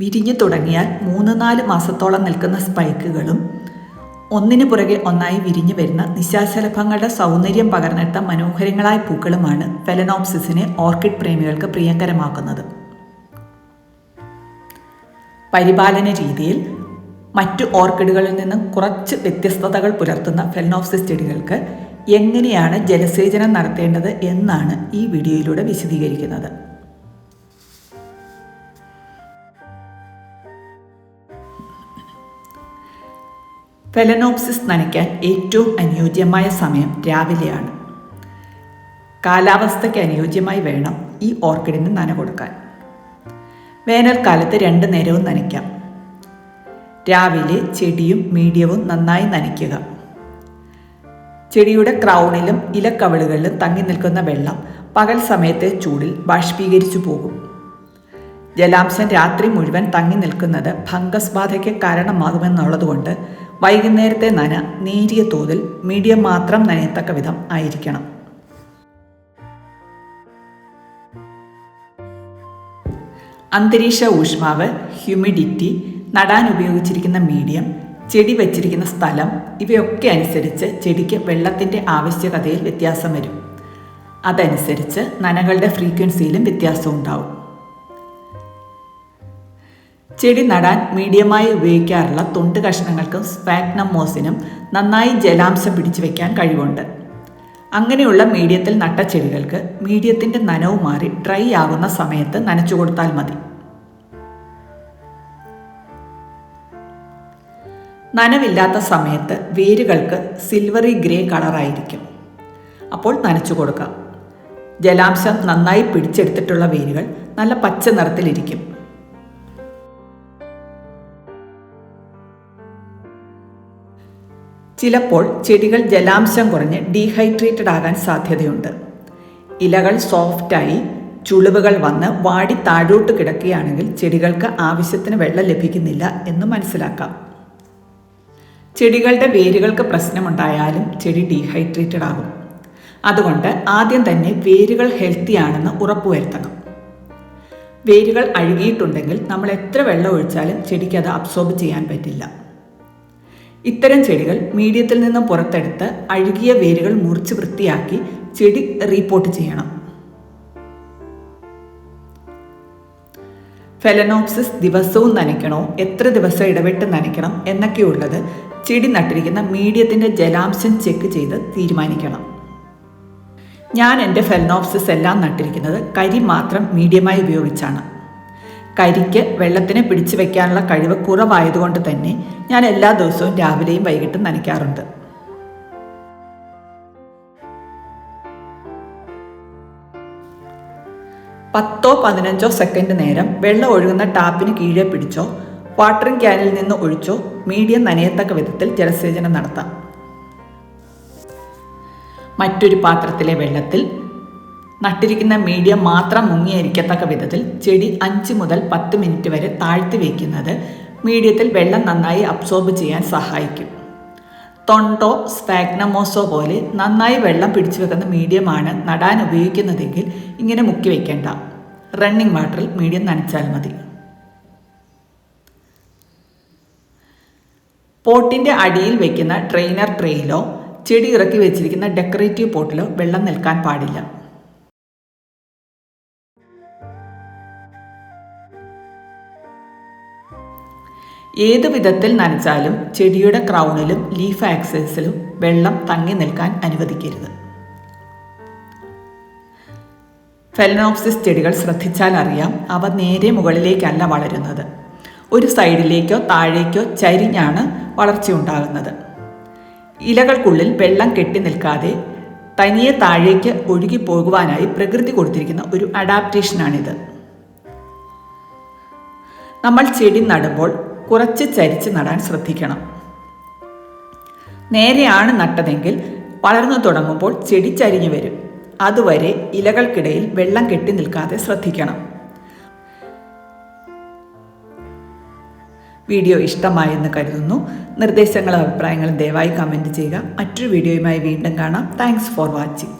വിരിഞ്ഞു തുടങ്ങിയാൽ 3-4 മാസത്തോളം നിൽക്കുന്ന സ്പൈക്കുകളും ഒന്നിനു പുറകെ ഒന്നായി വിരിഞ്ഞു വരുന്ന നിശാശലഭങ്ങളുടെ സൗന്ദര്യം പകർന്നെടുത്ത മനോഹരങ്ങളായ പൂക്കളുമാണ് ഫെലനോപ്സിസിനെ ഓർക്കിഡ് പ്രേമികൾക്ക് പ്രിയങ്കരമാക്കുന്നത്. പരിപാലന രീതിയിൽ മറ്റു ഓർക്കിഡുകളിൽ നിന്നും കുറച്ച് വ്യത്യസ്തതകൾ പുലർത്തുന്ന ഫെലനോപ്സിസ് ചെടികൾക്ക് എങ്ങനെയാണ് ജലസേചനം നടത്തേണ്ടത് എന്നാണ് ഈ വീഡിയോയിലൂടെ വിശദീകരിക്കുന്നത്. ഫെലനോപ്സിസ് നനയ്ക്കാൻ ഏറ്റവും അനുയോജ്യമായ സമയം രാവിലെയാണ്. കാലാവസ്ഥയ്ക്ക് അനുയോജ്യമായി വേണം ഈ ഓർക്കിഡിന് നന കൊടുക്കാൻ. വേനൽക്കാലത്ത് 2 നേരവും നനയ്ക്കാം. രാവിലെ ചെടിയും മീഡിയവും നന്നായി നനയ്ക്കുക. ചെടിയുടെ ക്രൗണിലും ഇലക്കവിളുകളിലും തങ്ങി നിൽക്കുന്ന വെള്ളം പകൽ സമയത്തെ ചൂടിൽ ബാഷ്പീകരിച്ചു പോകും. ജലാംശം രാത്രി മുഴുവൻ തങ്ങി നിൽക്കുന്നത് ഫംഗസ് ബാധയ്ക്ക് കാരണമാകുമെന്നുള്ളതുകൊണ്ട് വൈകുന്നേരത്തെ നന നേരിയ തോതിൽ മീഡിയം മാത്രം നനയത്തക്ക വിധം ആയിരിക്കണം. അന്തരീക്ഷ ഊഷ്മാവ്, ഹ്യൂമിഡിറ്റി, നടാൻ ഉപയോഗിച്ചിരിക്കുന്ന മീഡിയം, ചെടി വച്ചിരിക്കുന്ന സ്ഥലം ഇവയൊക്കെ അനുസരിച്ച് ചെടിക്ക് വെള്ളത്തിൻ്റെ ആവശ്യകതയിൽ വ്യത്യാസം വരും. അതനുസരിച്ച് നനകളുടെ ഫ്രീക്വൻസിയിലും വ്യത്യാസം ഉണ്ടാവും. ചെടി നടാൻ മീഡിയമായി ഉപയോഗിക്കാറുള്ള തൊണ്ട് കഷ്ണങ്ങൾക്കും സ്പാഗ്നം മോസിനും നന്നായി ജലാംശം പിടിച്ചു വയ്ക്കാൻ കഴിവുണ്ട്. അങ്ങനെയുള്ള മീഡിയത്തിൽ നട്ട ചെടികൾക്ക് മീഡിയത്തിൻ്റെ നനവ് മാറി ഡ്രൈ ആകുന്ന സമയത്ത് നനച്ചു കൊടുത്താൽ മതി. നനവില്ലാത്ത സമയത്ത് വേരുകൾക്ക് സിൽവറി ഗ്രേ കളറായിരിക്കും. അപ്പോൾ നനച്ചു കൊടുക്കാം. ജലാംശം നന്നായി പിടിച്ചെടുത്തിട്ടുള്ള വേരുകൾ നല്ല പച്ച നിറത്തിലിരിക്കും. ചിലപ്പോൾ ചെടികൾ ജലാംശം കുറഞ്ഞ് ഡീഹൈഡ്രേറ്റഡ് ആകാൻ സാധ്യതയുണ്ട്. ഇലകൾ സോഫ്റ്റായി ചുളിവുകൾ വന്ന് വാടി താഴോട്ട് കിടക്കുകയാണെങ്കിൽ ചെടികൾക്ക് ആവശ്യത്തിന് വെള്ളം ലഭിക്കുന്നില്ല എന്ന് മനസ്സിലാക്കാം. ചെടികളുടെ വേരുകൾക്ക് പ്രശ്നമുണ്ടായാലും ചെടി ഡീഹൈഡ്രേറ്റഡ് ആകും. അതുകൊണ്ട് ആദ്യം തന്നെ വേരുകൾ ഹെൽത്തി ആണെന്ന് ഉറപ്പുവരുത്തണം. വേരുകൾ അഴുകിയിട്ടുണ്ടെങ്കിൽ നമ്മൾ എത്ര വെള്ളം ഒഴിച്ചാലും ചെടിക്ക് അത് അബ്സോർബ് ചെയ്യാൻ പറ്റില്ല. ഇത്തരം ചെടികൾ മീഡിയത്തിൽ നിന്നും പുറത്തെടുത്ത് അഴുകിയ വേരുകൾ മുറിച്ച് വൃത്തിയാക്കി ചെടി റീപോർട്ട് ചെയ്യണം. ഫെലനോപ്സിസ് ദിവസവും നനയ്ക്കണോ, എത്ര ദിവസം ഇടവിട്ട് നനയ്ക്കണം എന്നൊക്കെയുള്ളത് ചെടി നട്ടിരിക്കുന്ന മീഡിയത്തിൻ്റെ ജലാംശം ചെക്ക് ചെയ്ത് തീരുമാനിക്കണം. ഞാൻ എൻ്റെ ഫെലനോപ്സിസ് എല്ലാം നട്ടിരിക്കുന്നത് കരി മാത്രം മീഡിയമായി ഉപയോഗിച്ചാണ്. കരിക്ക് വെള്ളത്തിനെ പിടിച്ചു വയ്ക്കാനുള്ള കഴിവ് കുറവായതുകൊണ്ട് തന്നെ ഞാൻ എല്ലാ ദിവസവും രാവിലെയും വൈകിട്ടും നനയ്ക്കാറുണ്ട്. പത്തോ 15 സെക്കൻഡ് നേരം വെള്ളം ഒഴുകുന്ന ടാപ്പിന് കീഴെ പിടിച്ചോ വാട്ടറിംഗ് ക്യാനിൽ നിന്ന് ഒഴിച്ചോ മീഡിയം നനയത്തക്ക വിധത്തിൽ ജലസേചനം നടത്താം. മറ്റൊരു പാത്രത്തിലെ വെള്ളത്തിൽ നട്ടിരിക്കുന്ന മീഡിയം മാത്രം മുങ്ങിയിരിക്കത്തക്ക വിധത്തിൽ ചെടി 5 മുതൽ 10 മിനിറ്റ് വരെ താഴ്ത്തി വയ്ക്കുന്നത് മീഡിയത്തിൽ വെള്ളം നന്നായി അബ്സോർബ് ചെയ്യാൻ സഹായിക്കും. തൊണ്ടോ സ്പാഗ്നമോസോ പോലെ നന്നായി വെള്ളം പിടിച്ചു വെക്കുന്ന മീഡിയമാണ് നടാൻ ഉപയോഗിക്കുന്നതെങ്കിൽ ഇങ്ങനെ മുക്കി വയ്ക്കേണ്ട. റണ്ണിങ് വാട്ടറിൽ മീഡിയം നനച്ചാൽ മതി. പോട്ടിൻ്റെ അടിയിൽ വയ്ക്കുന്ന ട്രെയിനർ ട്രേയിലോ ചെടി ഇറക്കി വെച്ചിരിക്കുന്ന ഡെക്കറേറ്റീവ് പോട്ടിലോ വെള്ളം നിൽക്കാൻ പാടില്ല. ഏതു വിധത്തിൽ നനച്ചാലും ചെടിയുടെ ക്രൗണിലും ലീഫ് ആക്സിസിലും വെള്ളം തങ്ങി നിൽക്കാൻ അനുവദിക്കരുത്. ഫെലനോപ്സിസ് ചെടികൾ ശ്രദ്ധിച്ചാൽ അറിയാം, അവ നേരെ മുകളിലേക്കല്ല വളരുന്നത്. ഒരു സൈഡിലേക്കോ താഴേക്കോ ചരിഞ്ഞാണ് വളർച്ചയുണ്ടാകുന്നത്. ഇലകൾക്കുള്ളിൽ വെള്ളം കെട്ടി നിൽക്കാതെ തനിയെ താഴേക്ക് ഒഴുകി പോകുവാനായി പ്രകൃതി കൊടുത്തിരിക്കുന്ന ഒരു അഡാപ്റ്റേഷനാണിത്. നമ്മൾ ചെടി നടുമ്പോൾ കുറച്ച് ചരിച്ച് നടാൻ ശ്രദ്ധിക്കണം. നേരെയാണ് നട്ടതെങ്കിൽ വളർന്നു തുടങ്ങുമ്പോൾ ചെടി ചരിഞ്ഞു വരും. അതുവരെ ഇലകൾക്കിടയിൽ വെള്ളം കെട്ടി നിൽക്കാതെ ശ്രദ്ധിക്കണം. വീഡിയോ ഇഷ്ടമായെന്ന് കരുതുന്നു. നിർദ്ദേശങ്ങളും അഭിപ്രായങ്ങളും ദയവായി കമൻറ്റ് ചെയ്യുക. മറ്റൊരു വീഡിയോയുമായി വീണ്ടും കാണാം. Thanks for watching.